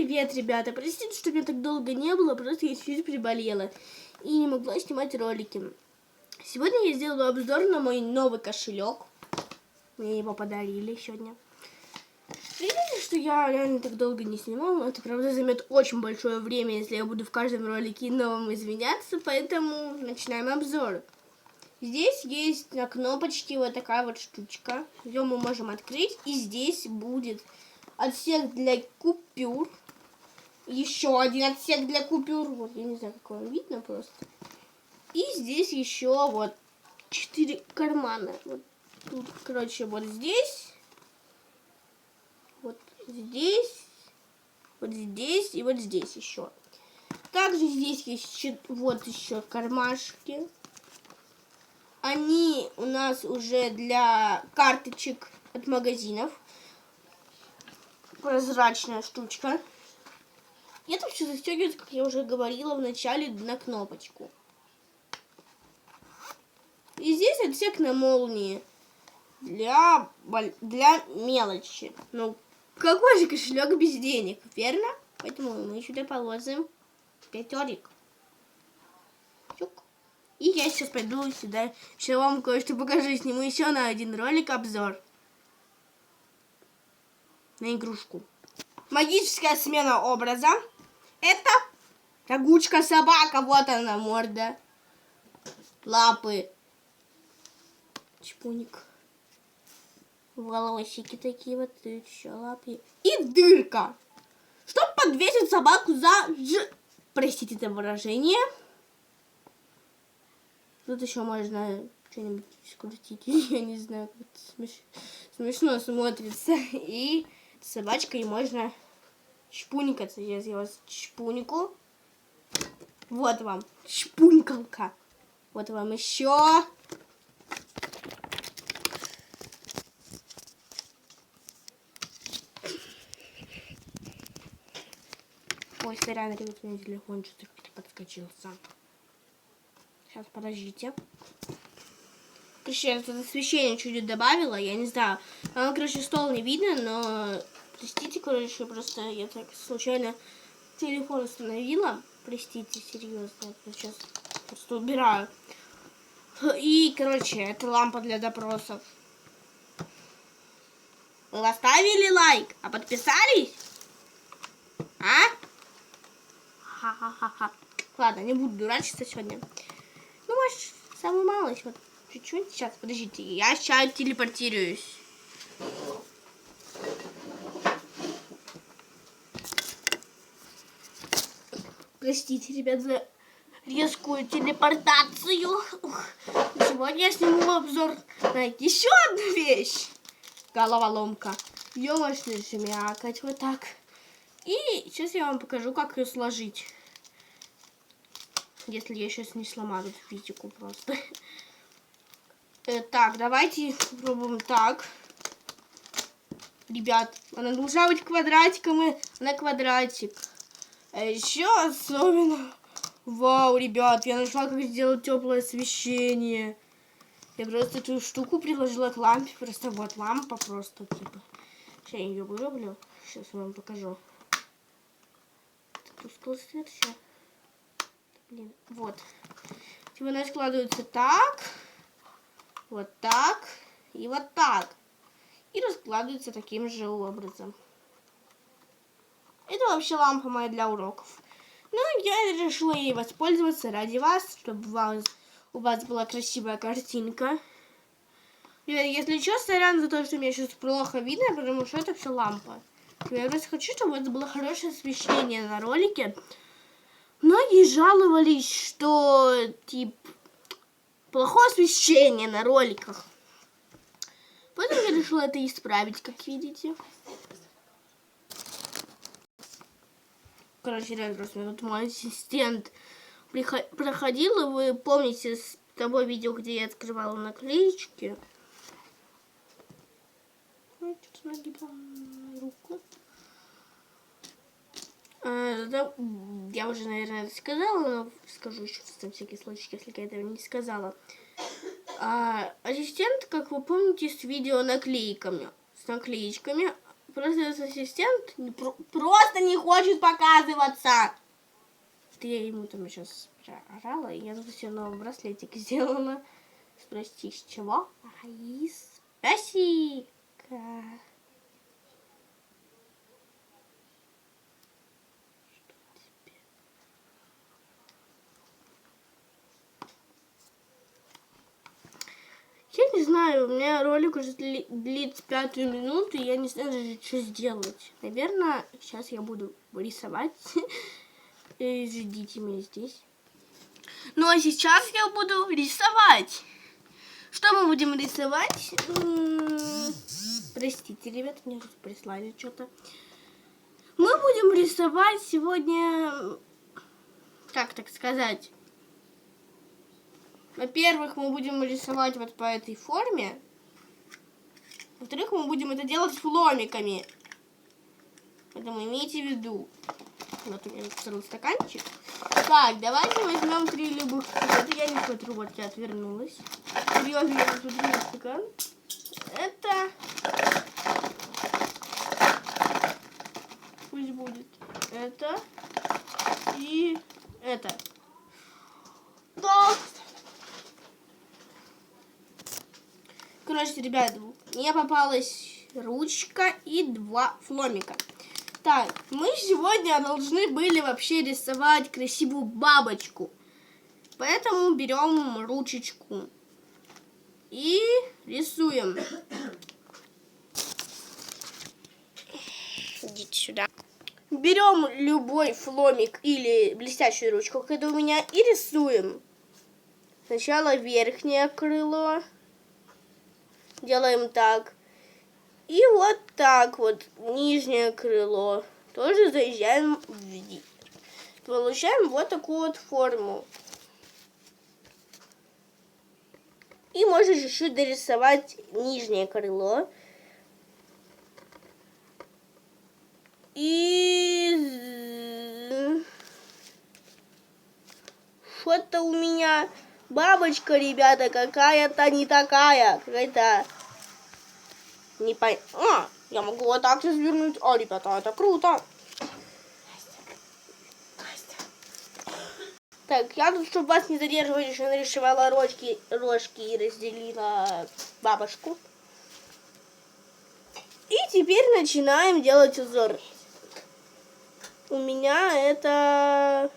привет, ребята! Простите, что меня так долго не было, просто я чуть-чуть приболела и не могла снимать ролики. Сегодня я сделала обзор на мой новый кошелек. Мне его подарили сегодня. Видите, что я реально так долго не снимала? Это, правда, займет очень большое время, если я буду в каждом ролике новом извиняться, поэтому начинаем обзор. Здесь есть на кнопочке вот такая вот штучка. Ее мы можем открыть, и здесь будет отсек для купюр. Еще один отсек для купюр. Вот, я не знаю, как вам видно просто. И здесь еще вот 4 кармана. Вот тут, короче, вот здесь. Вот здесь. Вот здесь и вот здесь еще. Также здесь есть вот еще кармашки. Они у нас уже для карточек от магазинов. Прозрачная штучка. И это все застегивается, как я уже говорила в начале, на кнопочку. И здесь отсек на молнии для мелочи. Ну, какой же кошелек без денег, верно? Поэтому мы сюда положим 5 орик. И я сейчас пойду сюда, еще вам кое-что покажу, сниму еще на один ролик обзор. На игрушку. Магическая смена образа. Это рогучка собака, вот она морда. Лапы. Чпуник. Волосики такие вот, еще лапы. И дырка. Чтобы подвесить собаку за простите это выражение. Тут еще можно что-нибудь скрутить. Я не знаю, как смешно смотрится. И собачкой можно шпуникаться. Я сделала шпунику. Вот вам шпунькалка. Вот вам еще. Ой, сорян, ребят, у меня телефон что-то подскочил сам. Сейчас, подождите. Короче, я тут освещение чуть-чуть добавила, я не знаю. Оно, короче, стол не видно, но... Простите, короче, просто я так случайно телефон установила. Простите, серьезно. Я сейчас просто убираю. И, короче, это лампа для допросов. Вы поставили лайк? А подписались? А? Ха-ха-ха-ха. Ладно, не буду дурачиться сегодня. Ну, может, самую малость, вот чуть-чуть. Сейчас, подождите, я сейчас телепортируюсь. Простите, ребят, за резкую телепортацию. Сегодня я сниму обзор на еще одну вещь. Головоломка. Ее можно жмякать вот так. И сейчас я вам покажу, как ее сложить. Если я сейчас не сломаю физику просто. Так, давайте попробуем так. Ребят, она должна быть квадратиком, и она квадратик. А еще особенно... Вау, ребят, я нашла, как сделать теплое освещение. Я просто эту штуку приложила к лампе. Просто вот лампа просто, типа. Сейчас я ее вырублю. Сейчас я вам покажу. Тусклый свет, все. Блин, вот. Типа она складывается так. Вот так. И вот так. И раскладывается таким же образом. Это вообще лампа моя для уроков. Ну, я решила ей воспользоваться ради вас, чтобы у вас была красивая картинка. Если что, сорян за то, что мне сейчас плохо видно, потому что это все лампа. Я просто хочу, чтобы это было хорошее освещение на ролике. Многие жаловались, что типа плохое освещение на роликах. Поэтому я решила это исправить, как видите. Короче, ребят, вот мой ассистент проходил, и вы помните с того видео, где я открывала наклеечки. Что-то нагибала руку. Я уже, наверное, это сказала, но скажу еще на всякий случай, если я этого не сказала. Ассистент, как вы помните, с видео наклейками, с наклеечками. Просто этот ассистент, просто просто не хочет показываться. Я ему там сейчас орала, и я тут все новый браслетик сделала. Спросите, из чего? Из песика. Я не знаю, у меня ролик уже длится 5 минуту, и я не знаю даже, что сделать. Наверное, сейчас я буду рисовать. Ждите меня здесь. Ну, а сейчас я буду рисовать. Что мы будем рисовать? Простите, ребята, мне тут прислали что-то. Мы будем рисовать сегодня, как так сказать... Во-первых, мы будем рисовать вот по этой форме. Во-вторых, мы будем это делать фломиками. Поэтому имейте в виду. Вот у меня второй стаканчик. Так, давайте возьмем 3 любых. Это я не смотрю, вот я отвернулась. Серьезно, я смотрю на стакан. Это... Пусть будет это. И это. Так. Короче, ребят, мне попалась ручка и 2 фломика. Так, мы сегодня должны были вообще рисовать красивую бабочку. Поэтому берем ручечку и рисуем. Идите сюда. Берем любой фломик или блестящую ручку, как это у меня, и рисуем. Сначала верхнее крыло. Делаем так. И вот так вот нижнее крыло. Тоже заезжаем вниз. Получаем вот такую вот форму. И можно чуть-чуть дорисовать нижнее крыло. И что-то у меня бабочка, ребята, какая-то не такая. Какая-то не по... я могу вот так развернуть. Ребята, это круто. Так, я тут, чтобы вас не задерживать, еще нарисовала рожки и разделила бабушку. И теперь начинаем делать узор. У меня это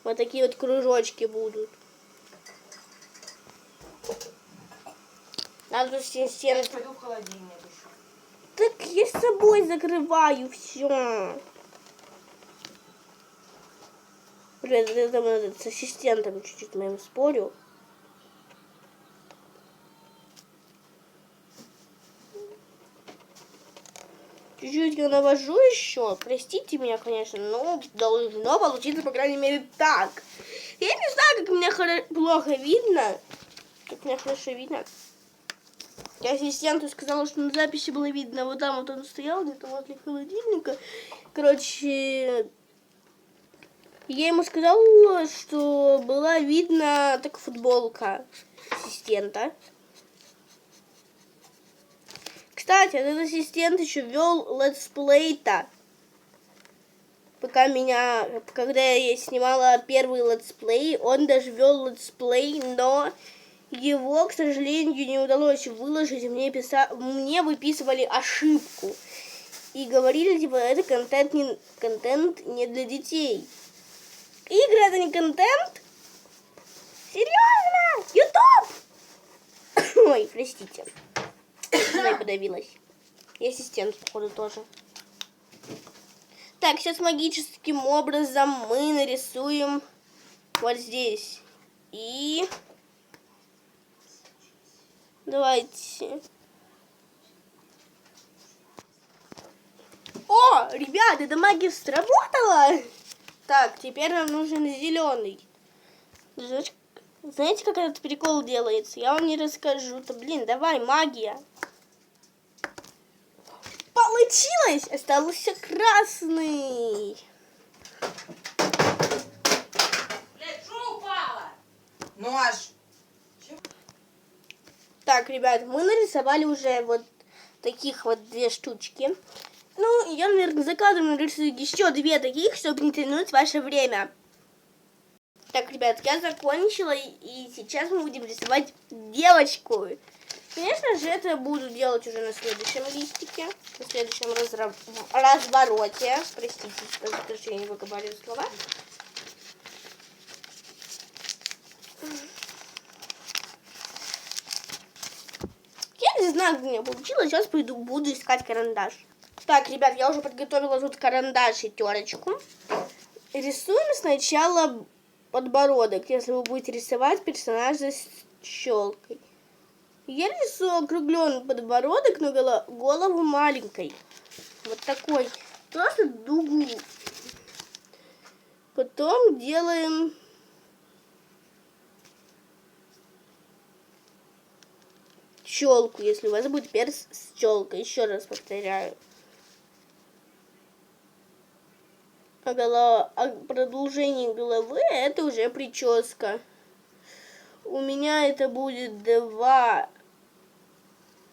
вот такие вот кружочки будут. Надо стены. Я пойду в холодильник еще. Так я с собой закрываю все. Блин, это с ассистентом чуть-чуть моим спорю. Чуть-чуть я навожу еще. Простите меня, конечно, но должно получиться, по крайней мере, так. Я не знаю, как меня плохо видно. Как меня хорошо видно. Я ассистенту сказала, что на записи было видно. Вот там вот он стоял, где-то возле холодильника. Короче, я ему сказала, что была видна так футболка ассистента. Кстати, этот ассистент еще вел летсплей-то. Когда я снимала первый летсплей, он даже вел летсплей, но его, к сожалению, не удалось выложить. Мне выписывали ошибку. И говорили, типа, это контент не для детей. Игры — это не контент? Серьезно? Ютуб! Ой, простите. Я подавилась. И ассистент, походу, тоже. Так, сейчас магическим образом мы нарисуем вот здесь. И... давайте. О, ребят, эта магия сработала! Так, теперь нам нужен зеленый. Знаете, как этот прикол делается? Я вам не расскажу-то. Блин, давай, магия. Получилось! Остался красный. Блядь, что упало? Нож. Так, ребят, мы нарисовали уже вот таких вот 2 штучки. Ну, я, наверное, за кадром нарисую еще 2 таких, чтобы не тянуть ваше время. Так, ребят, я закончила, и сейчас мы будем рисовать девочку. Конечно же, это буду делать уже на следующем листике, на следующем развороте. Простите, что я не выговариваю слова. Я не знаю, как у меня получилось. Сейчас буду искать карандаш. Так, ребят, я уже подготовила тут карандаш и терочку. Рисуем сначала подбородок, если вы будете рисовать персонажа с щелкой. Я рисую округленный подбородок, но голову маленькой. Вот такой. Просто дугу. Потом делаем челку, если у вас будет перс с челкой. Еще раз повторяю. А продолжение головы это уже прическа. У меня это будет 2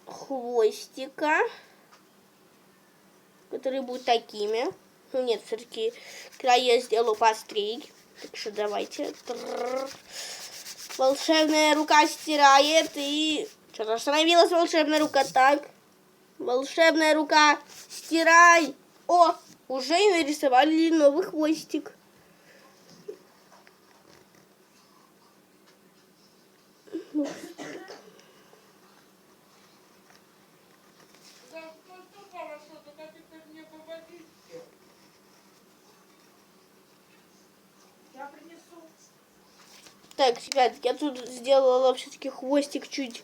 хвостика, которые будут такими. Ну нет, все-таки края я сделаю поострее. Так что давайте. Волшебная рука стирает и... Что-то остановилась волшебная рука. Так. Волшебная рука, стирай. О, уже нарисовали новый хвостик. Я принесу. Так, ребят, я тут сделала все-таки хвостик чуть,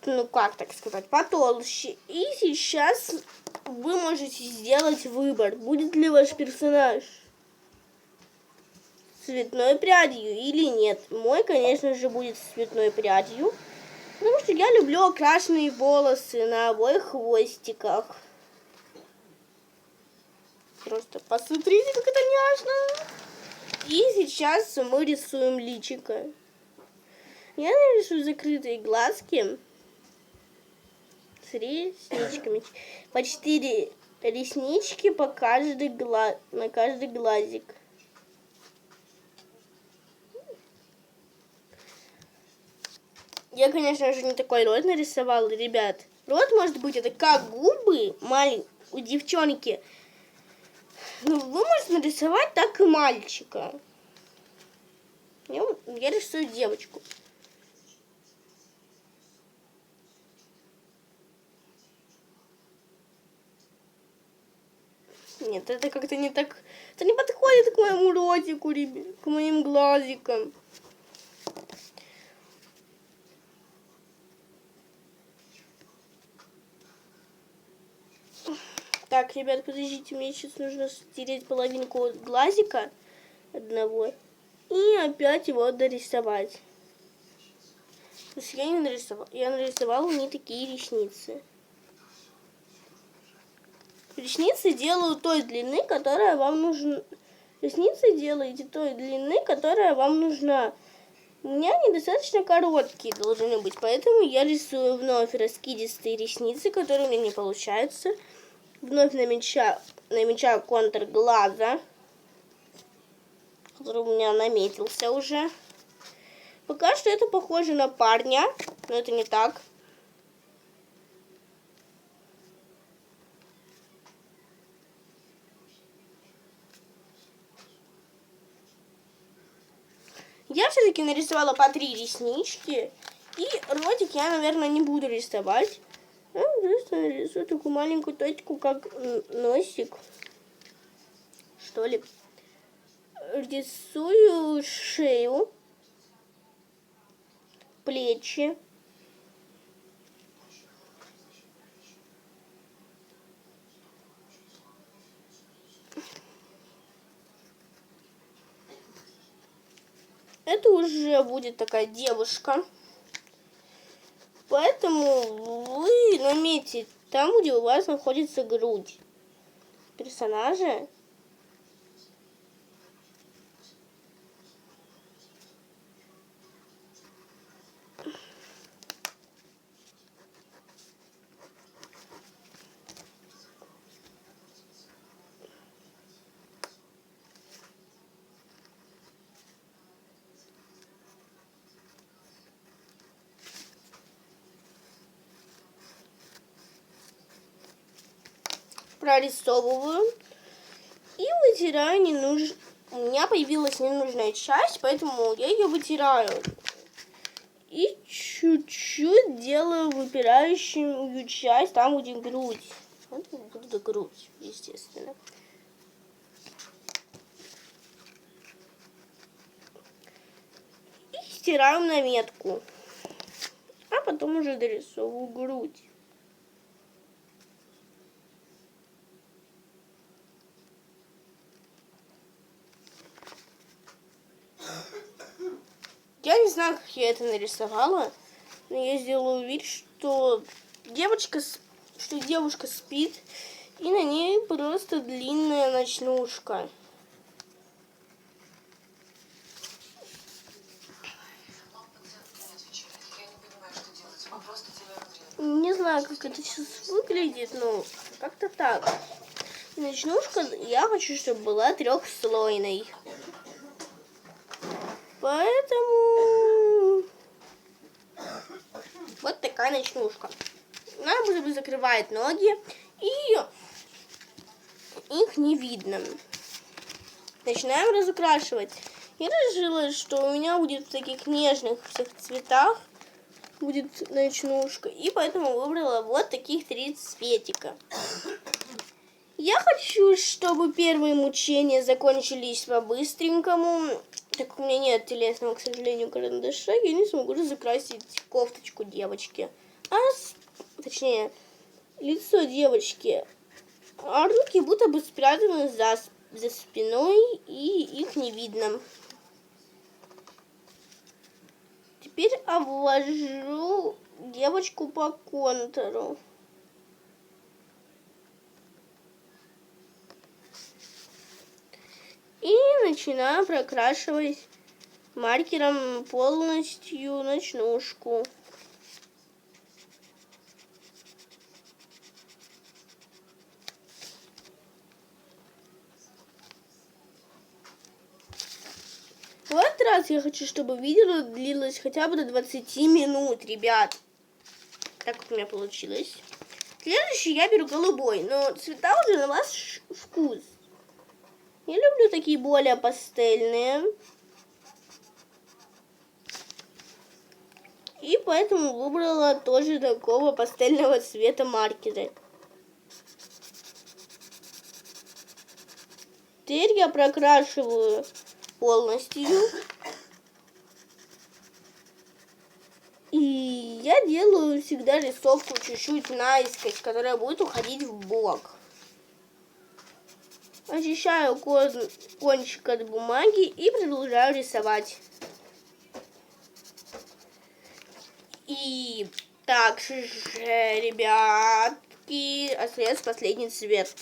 ну как так сказать, потолще. И сейчас вы можете сделать выбор, будет ли ваш персонаж с цветной прядью или нет. Мой, конечно же, будет с цветной прядью, потому что я люблю окрашенные волосы на обоих хвостиках. Просто посмотрите, как это няшно. И сейчас мы рисуем личико. Я нарисую закрытые глазки с ресничками. По 4 реснички по на каждый глазик. Я, конечно же, не такой рот нарисовала, ребят. Рот может быть это как губы у девчонки. Ну, вы можете нарисовать так и мальчика. Я рисую девочку. Нет, это как-то не так... Это не подходит к моему ротику, к моим глазикам. Так, ребят, подождите, мне сейчас нужно стереть половинку глазика одного и опять его дорисовать. То есть я нарисовала не такие ресницы. Ресницы делаю той длины, которая вам нужна. Ресницы делаете той длины, которая вам нужна. У меня они достаточно короткие должны быть, поэтому я рисую вновь раскидистые ресницы, которые у меня не получаются. Вновь намечаю контур глаза, который у меня наметился уже. Пока что это похоже на парня, но это не так. Я все-таки нарисовала по 3 реснички. И ротик я, наверное, не буду рисовать. Я просто нарисую такую маленькую точку, как носик. Что ли. Рисую шею, плечи. Это уже будет такая девушка. Поэтому вы наметите там, где у вас находится грудь персонажа. прорисовываю и вытираю У меня появилась ненужная часть, поэтому я ее вытираю. И чуть-чуть делаю выпирающую часть, там где грудь. Вот буду грудь, естественно. И стираю наметку. А потом уже дорисовываю грудь. Я не знаю, как я это нарисовала, но я сделаю вид, что девушка спит, и на ней просто длинная ночнушка. Не знаю, как это сейчас выглядит, но как-то так. Ночнушка я хочу, чтобы была трехслойной. Поэтому вот такая ночнушка. Она закрывает ноги, и их не видно. Начинаем разукрашивать. Я решила, что у меня будет в таких нежных всех цветах будет ночнушка, и поэтому выбрала вот таких 3 цветика. Я хочу, чтобы первые мучения закончились по-быстренькому. Так как у меня нет телесного, к сожалению, карандаша, я не смогу закрасить кофточку девочки. Точнее, лицо девочки. А руки будто бы спрятаны за спиной, и их не видно. Теперь обвожу девочку по контуру. И начинаю прокрашивать маркером полностью ночнушку. В этот раз я хочу, чтобы видео длилось хотя бы до 20 минут, ребят. Так как у меня получилось. Следующий я беру голубой, но цвета уже на ваш вкус. Я люблю такие более пастельные. И поэтому выбрала тоже такого пастельного цвета маркеры. Теперь я прокрашиваю полностью. И я делаю всегда рисовку чуть-чуть наискось, которая будет уходить в бок. Очищаю кончик от бумаги и продолжаю рисовать. И так же, ребятки, остается последний цвет.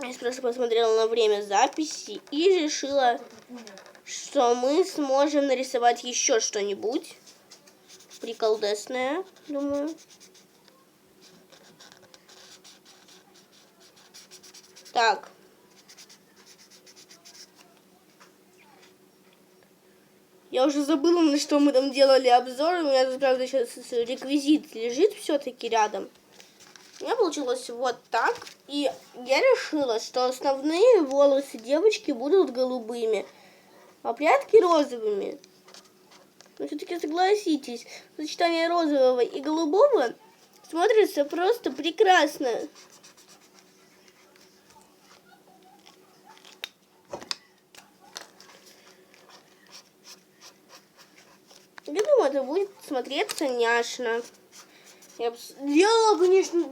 Я просто посмотрела на время записи и решила, что мы сможем нарисовать еще что-нибудь приколдесное, думаю. Так. Я уже забыла, на что мы там делали обзор. У меня тут, правда, сейчас реквизит лежит все-таки рядом. У меня получилось вот так. И я решила, что основные волосы девочки будут голубыми, а прядки розовыми. Но все-таки согласитесь, сочетание розового и голубого смотрится просто прекрасно. Я думаю, это будет смотреться няшно. Я бы сделала, конечно,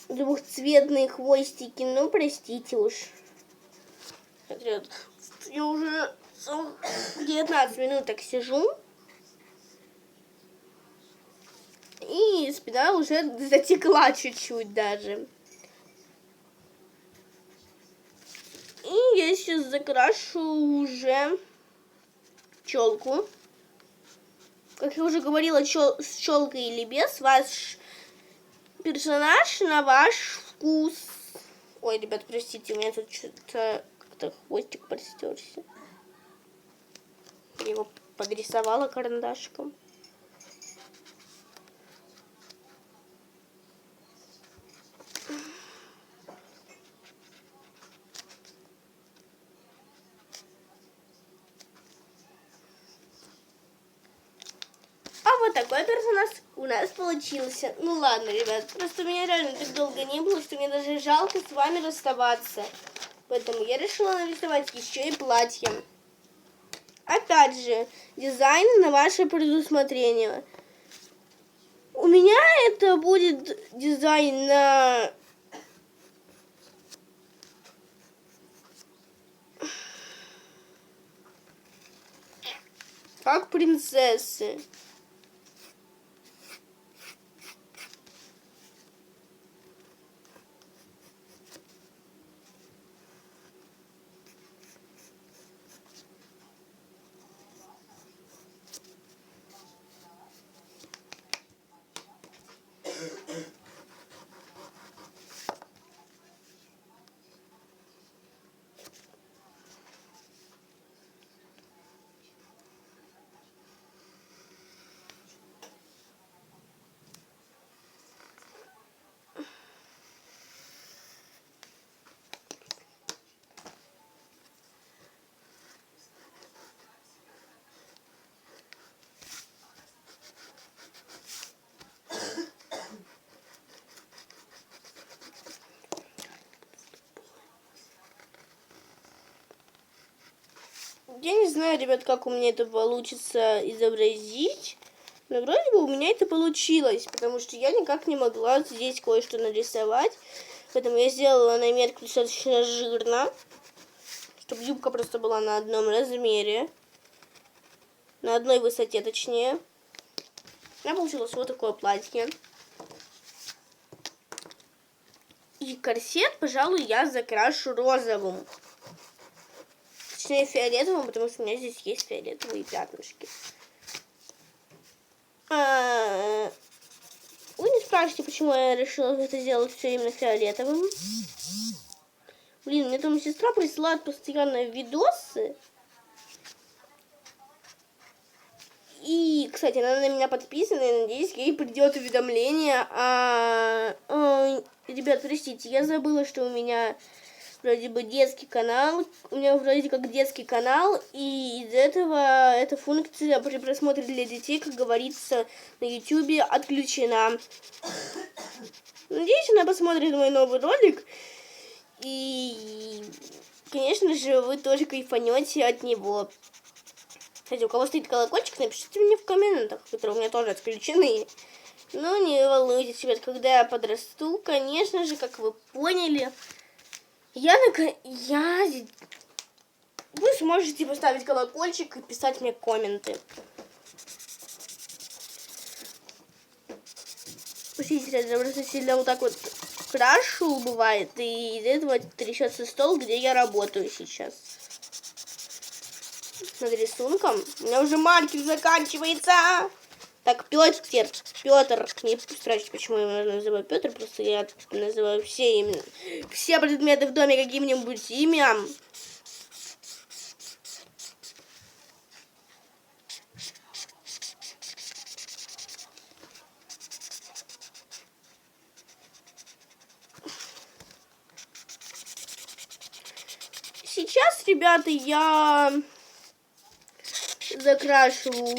двухцветные хвостики, но простите уж. Я уже 19 минут так сижу. И спина уже затекла чуть-чуть даже. И я сейчас закрашу уже челку. Как я уже говорила, с челкой или без, ваш персонаж на ваш вкус. Ой, ребят, простите, у меня тут что-то как-то хвостик простерся. Я его подрисовала карандашиком. вот такой персонаж у нас получился. Ну ладно, ребят, просто у меня реально так долго не было, что мне даже жалко с вами расставаться. Поэтому я решила нарисовать еще и платье. Опять же, дизайн на ваше предусмотрение. У меня это будет дизайн на... как принцессы. Я не знаю, ребят, как у меня это получится изобразить. Но вроде бы у меня это получилось, потому что я никак не могла здесь кое-что нарисовать. Поэтому я сделала наметку достаточно жирно, чтобы юбка просто была на одном размере. На одной высоте, точнее. У меня получилось вот такое платье. И корсет, пожалуй, я закрашу розовым. Точнее, фиолетовым, потому что у меня здесь есть фиолетовые пятнышки. Вы не спрашивайте, почему я решила это сделать все именно фиолетовым. Блин, мне там сестра присылает постоянно видосы. И, кстати, она на меня подписана, и надеюсь, ей придет уведомление. Ребят, простите, я забыла, что у меня вроде бы детский канал. У меня вроде как детский канал, и из этого эта функция при просмотре для детей, как говорится, на YouTube отключена. Надеюсь, она посмотрит мой новый ролик. И, конечно же, вы тоже кайфанете от него. Кстати, у кого стоит колокольчик, напишите мне в комментах, которые у меня тоже отключены. Но не волнуйтесь, ребят, когда я подрасту, конечно же, как вы поняли, вы сможете поставить колокольчик и писать мне комменты. Простите, я просто сильно вот так вот крашу, бывает, и из этого трясется стол, где я работаю сейчас. Над рисунком. У меня уже маркер заканчивается. Так, Петр, не спрашивайте, почему я его называю Петр, просто я называю все предметы в доме каким-нибудь именем. Сейчас, ребята, я закрашиваю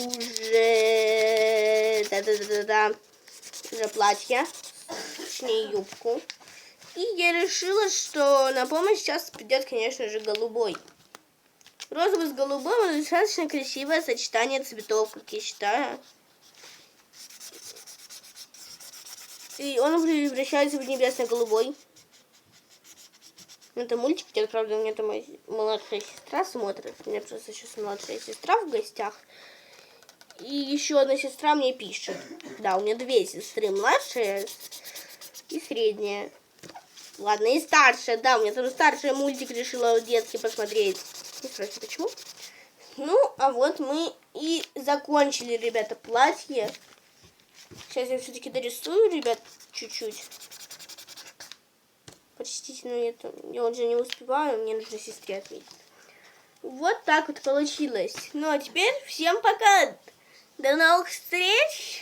уже платье, точнее юбку. И я решила, что на помощь сейчас придет, конечно же, голубой. Розовый с голубым — это достаточно красивое сочетание цветов, как я считаю. И он превращается в небесно-голубой. Это мультик идет, правда, у меня там моя младшая сестра смотрит. У меня просто сейчас младшая сестра в гостях. И еще одна сестра мне пишет. Да, у меня две сестры, младшая и средняя. Ладно, и старшая, да, у меня там старшая мультик решила детский посмотреть. Не спрашивайте, почему. Ну, а вот мы и закончили, ребята, платье. Сейчас я все-таки дорисую, ребят, чуть-чуть. Простите, но я уже не успеваю, мне нужно сестре ответить. Вот так вот получилось. Ну, а теперь всем пока. До новых встреч.